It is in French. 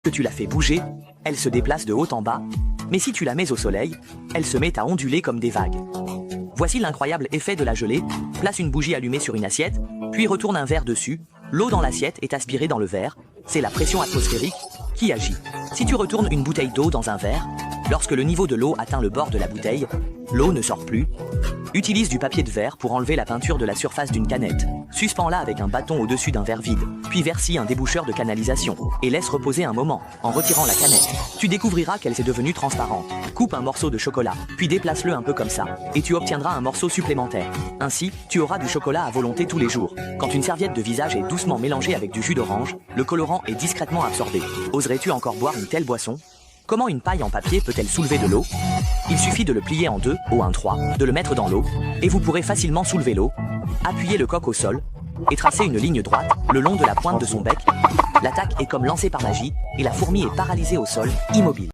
que tu la fais bouger, elle se déplace de haut en bas, mais si tu la mets au soleil, elle se met à onduler comme des vagues. Voici l'incroyable effet de la gelée. Place une bougie allumée sur une assiette, puis retourne un verre dessus. L'eau dans l'assiette est aspirée dans le verre. C'est la pression atmosphérique qui agit. Si tu retournes une bouteille d'eau dans un verre, lorsque le niveau de l'eau atteint le bord de la bouteille, l'eau ne sort plus. Utilise du papier de verre pour enlever la peinture de la surface d'une canette. Suspends-la avec un bâton au-dessus d'un verre vide, puis verse-y un déboucheur de canalisation et laisse reposer un moment en retirant la canette. Tu découvriras qu'elle s'est devenue transparente. Coupe un morceau de chocolat, puis déplace-le un peu comme ça, et tu obtiendras un morceau supplémentaire. Ainsi, tu auras du chocolat à volonté tous les jours. Quand une serviette de visage est doucement mélangée avec du jus d'orange, le colorant est discrètement absorbé. Oserais-tu encore boire une telle boisson ? Comment une paille en papier peut-elle soulever de l'eau? Il suffit de le plier en deux, au 1-3, de le mettre dans l'eau, et vous pourrez facilement soulever l'eau. Appuyez le coq au sol, et tracez une ligne droite, le long de la pointe de son bec. L'attaque est comme lancée par magie, et la fourmi est paralysée au sol, immobile.